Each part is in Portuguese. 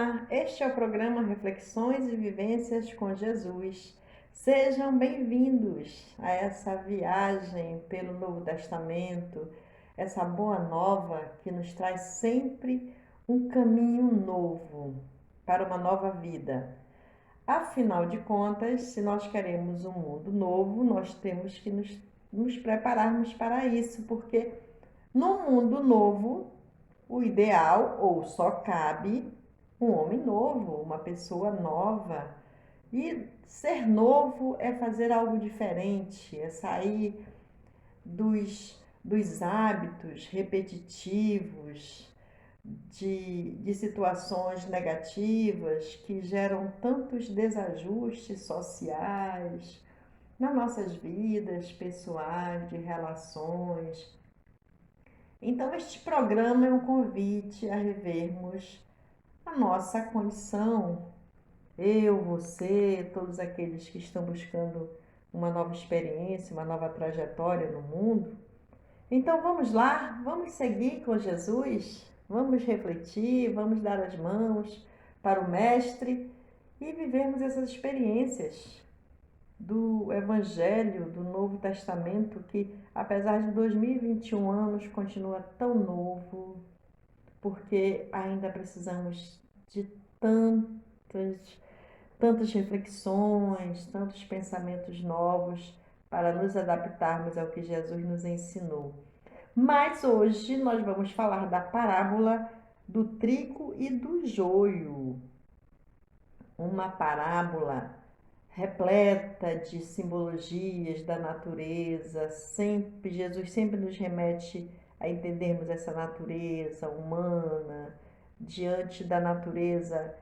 Olá, este é o programa Reflexões e Vivências com Jesus. Sejam bem-vindos a essa viagem pelo Novo Testamento, essa boa nova que nos traz sempre um caminho novo para uma nova vida. Afinal de contas, se nós queremos um mundo novo, nós temos que nos prepararmos para isso, porque no mundo novo, o ideal ou só cabe um homem novo, uma pessoa nova. E ser novo é fazer algo diferente, é sair dos hábitos repetitivos, de situações negativas que geram tantos desajustes sociais nas nossas vidas pessoais, de relações. Então, este programa é um convite a revermos a nossa condição, eu, você, todos aqueles que estão buscando uma nova experiência, uma nova trajetória no mundo. Então vamos lá, vamos seguir com Jesus, vamos refletir, vamos dar as mãos para o Mestre e vivermos essas experiências do Evangelho, do Novo Testamento, que apesar de 2021 anos continua tão novo, porque ainda precisamos de tantas reflexões, tantos pensamentos novos para nos adaptarmos ao que Jesus nos ensinou. Mas hoje nós vamos falar da parábola do trigo e do joio, uma parábola repleta de simbologias da natureza. Jesus sempre nos remete a entendermos essa natureza humana diante da natureza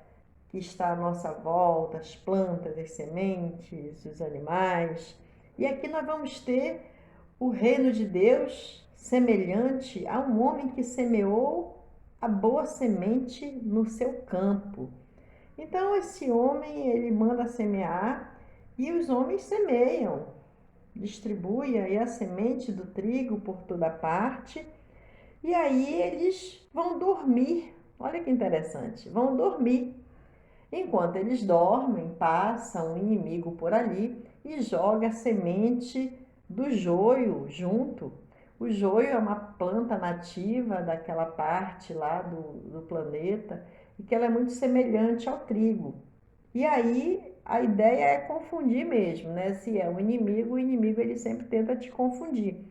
que está à nossa volta, as plantas, as sementes, os animais. E aqui nós vamos ter o reino de Deus semelhante a um homem que semeou a boa semente no seu campo. Então esse homem, ele manda semear e os homens semeiam, distribuem aí a semente do trigo por toda parte e aí eles vão dormir. Olha que interessante, vão dormir. Enquanto eles dormem, passa um inimigo por ali e joga a semente do joio junto. O joio é uma planta nativa daquela parte lá do planeta e que ela é muito semelhante ao trigo. E aí a ideia é confundir mesmo, né? Se é o inimigo ele sempre tenta te confundir.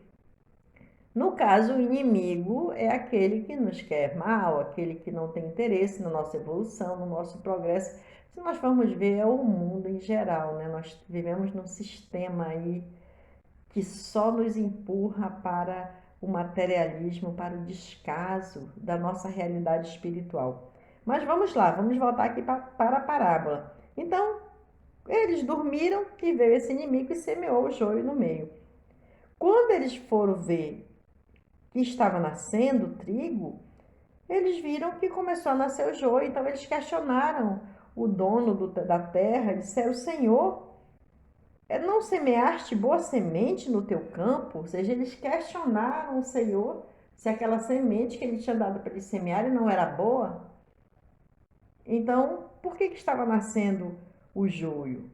No caso, o inimigo é aquele que nos quer mal, aquele que não tem interesse na nossa evolução, no nosso progresso. Se nós formos ver, é o mundo em geral, né? Nós vivemos num sistema aí que só nos empurra para o materialismo, para o descaso da nossa realidade espiritual. Mas vamos lá, vamos voltar aqui para a parábola. Então, eles dormiram e veio esse inimigo e semeou o joio no meio. Quando eles foram ver que estava nascendo o trigo, eles viram que começou a nascer o joio, então eles questionaram o dono da terra, disseram: Senhor, não semeaste boa semente no teu campo? Ou seja, eles questionaram o Senhor se aquela semente que ele tinha dado para eles semearem não era boa. Então, por que estava nascendo o joio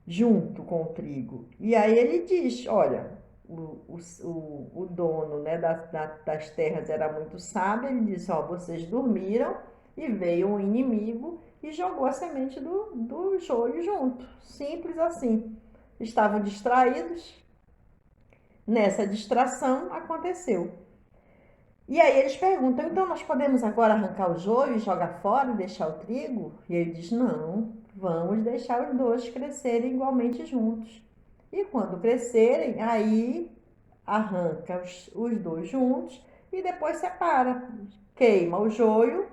junto com o trigo? E aí ele diz: olha, o dono, né, das terras era muito sábio, ele disse: ó, vocês dormiram e veio um inimigo e jogou a semente do joio junto. Simples assim. Estavam distraídos, nessa distração aconteceu. E aí eles perguntam: então nós podemos agora arrancar o joio e jogar fora e deixar o trigo? E ele diz: não, vamos deixar os dois crescerem igualmente juntos. E quando crescerem, aí arranca os dois juntos e depois separa, queima o joio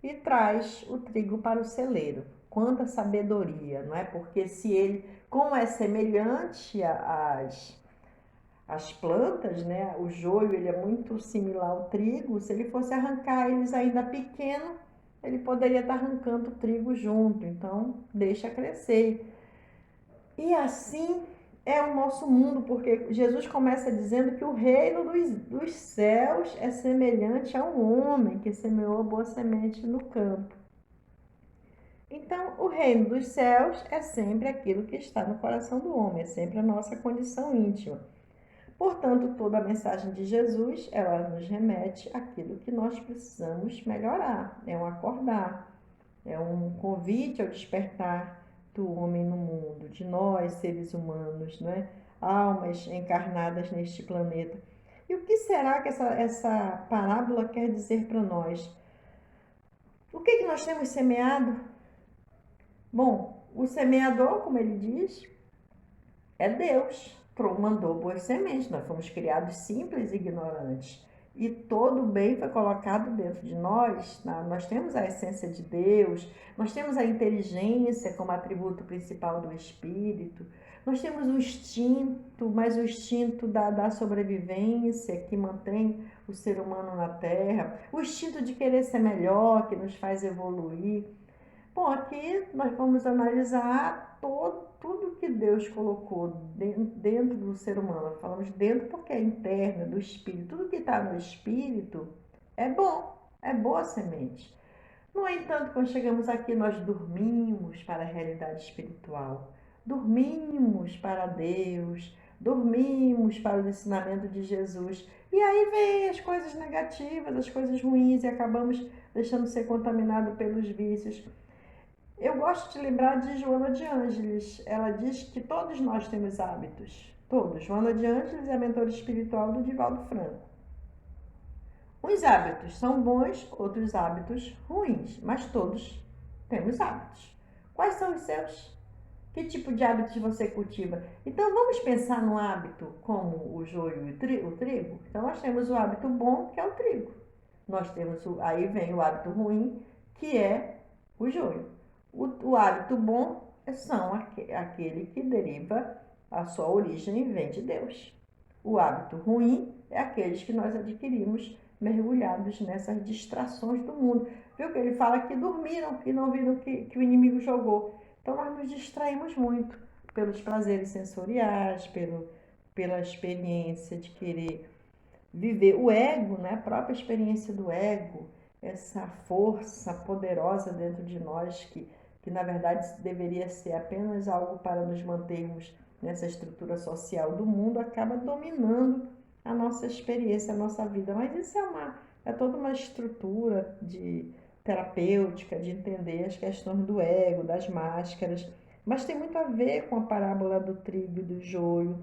e traz o trigo para o celeiro. Quanta sabedoria, não é? Porque se ele, como é semelhante às plantas, né? O joio ele é muito similar ao trigo. Se ele fosse arrancar eles ainda pequeno, ele poderia estar arrancando o trigo junto. Então, deixa crescer. E assim é o nosso mundo, porque Jesus começa dizendo que o reino dos céus é semelhante a um homem que semeou a boa semente no campo. Então, o reino dos céus é sempre aquilo que está no coração do homem, é sempre a nossa condição íntima. Portanto, toda a mensagem de Jesus, ela nos remete àquilo que nós precisamos melhorar, é um acordar, é um convite ao despertar do homem no mundo, de nós, seres humanos, né? Almas encarnadas neste planeta. E o que será que essa parábola quer dizer para nós? O que nós temos semeado? Bom, o semeador, como ele diz, é Deus. Mandou boas sementes. Nós fomos criados simples e ignorantes. E todo o bem foi colocado dentro de nós. Nós temos a essência de Deus, nós temos a inteligência como atributo principal do espírito, nós temos o instinto, mas o instinto da sobrevivência que mantém o ser humano na Terra, o instinto de querer ser melhor, que nos faz evoluir. Bom, aqui nós vamos analisar tudo que Deus colocou dentro do ser humano. Falamos dentro porque é interno, do espírito. Tudo que está no espírito é bom, é boa semente. No entanto, quando chegamos aqui, nós dormimos para a realidade espiritual, dormimos para Deus, dormimos para o ensinamento de Jesus. E aí vem as coisas negativas, as coisas ruins, e acabamos deixando ser contaminado pelos vícios. Eu gosto de lembrar de Joana de Ângeles. Ela diz que todos nós temos hábitos. Todos. Joana de Ângeles é a mentora espiritual do Divaldo Franco. Uns hábitos são bons, outros hábitos ruins, mas todos temos hábitos. Quais são os seus? Que tipo de hábitos você cultiva? Então vamos pensar no hábito como o joio e o trigo? Então nós temos o hábito bom, que é o trigo. Nós temos aí vem o hábito ruim, que é o joio. O hábito bom são aquele que deriva a sua origem e vem de Deus. O hábito ruim é aqueles que nós adquirimos mergulhados nessas distrações do mundo. Viu que ele fala que dormiram, que não viram que o inimigo jogou. Então nós nos distraímos muito pelos prazeres sensoriais, pela experiência de querer viver o ego, né? A própria experiência do ego, essa força poderosa dentro de nós que na verdade deveria ser apenas algo para nos mantermos nessa estrutura social do mundo, acaba dominando a nossa experiência, a nossa vida. Mas isso é toda uma estrutura de terapêutica, de entender as questões do ego, das máscaras, mas tem muito a ver com a parábola do trigo e do joio.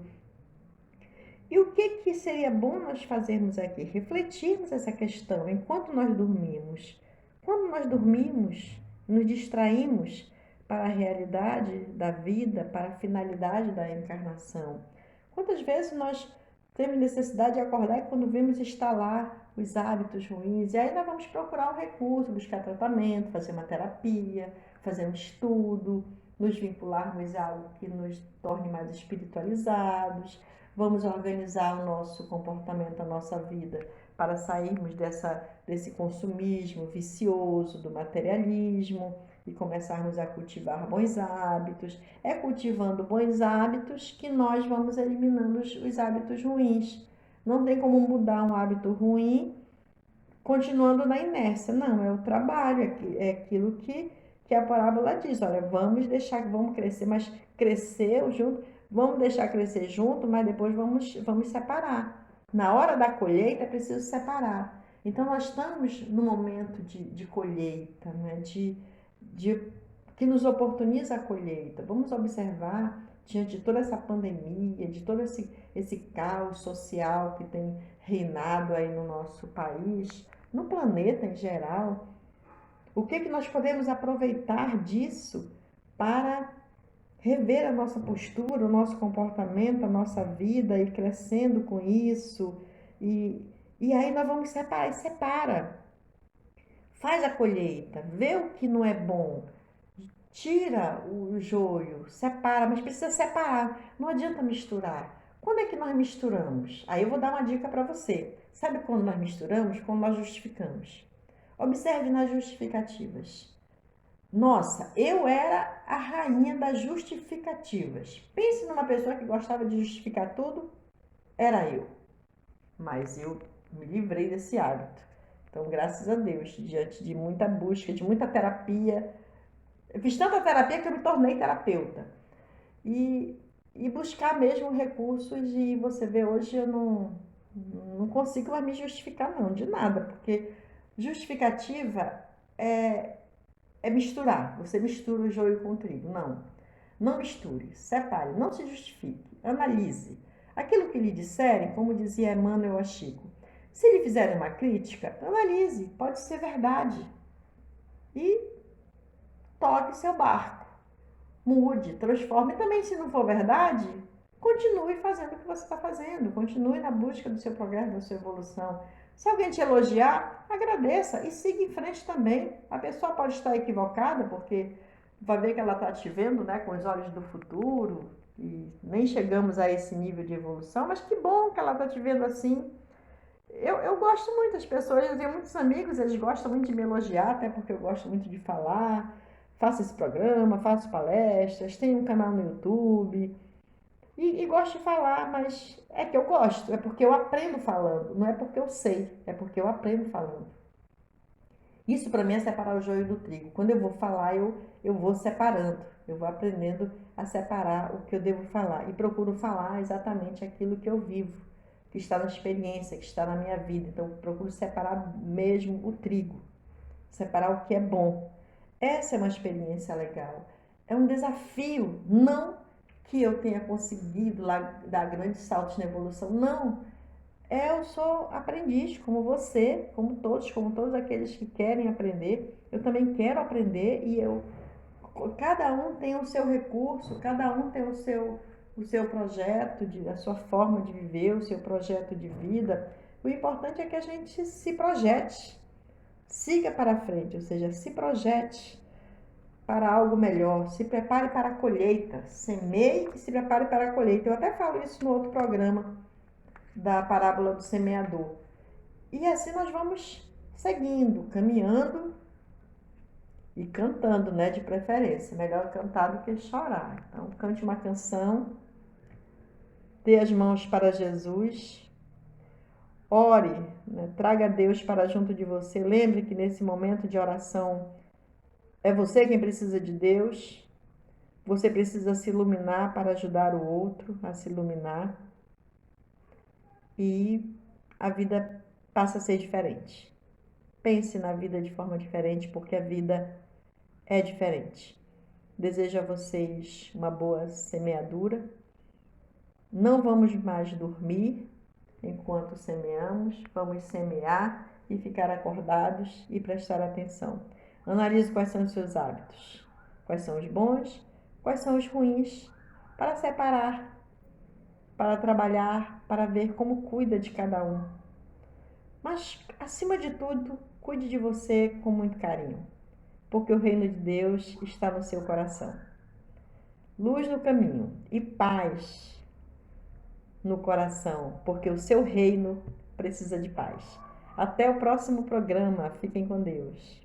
E o que seria bom nós fazermos aqui? Refletirmos essa questão enquanto nós dormimos. Quando nós dormimos, nos distraímos para a realidade da vida, para a finalidade da encarnação. Quantas vezes nós temos necessidade de acordar e quando vemos instalar os hábitos ruins, e aí nós vamos procurar um recurso, buscar tratamento, fazer uma terapia, fazer um estudo, nos vincularmos a algo que nos torne mais espiritualizados. Vamos organizar o nosso comportamento, a nossa vida, para sairmos desse consumismo vicioso, do materialismo e começarmos a cultivar bons hábitos. É cultivando bons hábitos que nós vamos eliminando os hábitos ruins. Não tem como mudar um hábito ruim continuando na inércia. Não, é o trabalho, é aquilo que a parábola diz. Olha, vamos crescer, mas crescer junto, vamos deixar crescer junto, mas depois vamos separar. Na hora da colheita é preciso separar. Então nós estamos no momento de colheita, né? Que nos oportuniza a colheita. Vamos observar diante de toda essa pandemia, de todo esse caos social que tem reinado aí no nosso país, no planeta em geral, o que nós podemos aproveitar disso para rever a nossa postura, o nosso comportamento, a nossa vida, ir crescendo com isso. E aí nós vamos separar, e separa. Faz a colheita, vê o que não é bom, tira o joio, separa, mas precisa separar, não adianta misturar. Quando é que nós misturamos? Aí eu vou dar uma dica para você. Sabe quando nós misturamos? Quando nós justificamos. Observe nas justificativas. Nossa, eu era a rainha das justificativas. Pense numa pessoa que gostava de justificar tudo, era eu. Mas eu me livrei desse hábito. Então, graças a Deus, diante de muita busca, de muita terapia, Eu fiz tanta terapia que eu me tornei terapeuta. E, e buscar mesmo recursos, e você vê, hoje eu não consigo mais me justificar não, de nada, porque justificativa é misturar. Você mistura o joio com o trigo. Não. Não misture, separe, não se justifique, analise. Aquilo que lhe disserem, como dizia Emmanuel a Chico, se lhe fizerem uma crítica, analise, pode ser verdade. E toque seu barco. Mude, transforme. E também, se não for verdade, continue fazendo o que você está fazendo. Continue na busca do seu progresso, da sua evolução. Se alguém te elogiar, agradeça e siga em frente também. A pessoa pode estar equivocada, porque vai ver que ela está te vendo, né, com os olhos do futuro, e nem chegamos a esse nível de evolução, mas que bom que ela está te vendo assim. Eu gosto muito das pessoas, eu tenho muitos amigos, eles gostam muito de me elogiar, até porque eu gosto muito de falar. Faço esse programa, faço palestras, tenho um canal no YouTube e gosto de falar, mas é que eu gosto, é porque eu aprendo falando, não é porque eu sei, é porque eu aprendo falando. Isso para mim é separar o joio do trigo. Quando eu vou falar, eu vou separando, eu vou aprendendo a separar o que eu devo falar e procuro falar exatamente aquilo que eu vivo, que está na experiência, que está na minha vida. Então, eu procuro separar mesmo o trigo, separar o que é bom. Essa é uma experiência legal. É um desafio, não que eu tenha conseguido lá dar grandes saltos na evolução, não. Eu sou aprendiz, como você, como todos aqueles que querem aprender. Eu também quero aprender e cada um tem o seu recurso, cada um tem o seu projeto, a sua forma de viver, o seu projeto de vida. O importante é que a gente se projete, siga para frente, ou seja, se projete para algo melhor, se prepare para a colheita, semeie e se prepare para a colheita. Eu até falo isso no outro programa da parábola do semeador. E assim nós vamos seguindo, caminhando e cantando, né, de preferência. Melhor cantar do que chorar. Então, cante uma canção, dê as mãos para Jesus, ore, né, traga Deus para junto de você. Lembre que nesse momento de oração é você quem precisa de Deus. Você precisa se iluminar para ajudar o outro a se iluminar e a vida passa a ser diferente. Pense na vida de forma diferente, porque a vida é diferente. Desejo a vocês uma boa semeadura. Não vamos mais dormir enquanto semeamos, vamos semear e ficar acordados e prestar atenção. Analise quais são os seus hábitos, quais são os bons, quais são os ruins, para separar, para trabalhar, para ver como cuida de cada um. Mas, acima de tudo, cuide de você com muito carinho, porque o reino de Deus está no seu coração. Luz no caminho e paz no coração, porque o seu reino precisa de paz. Até o próximo programa. Fiquem com Deus.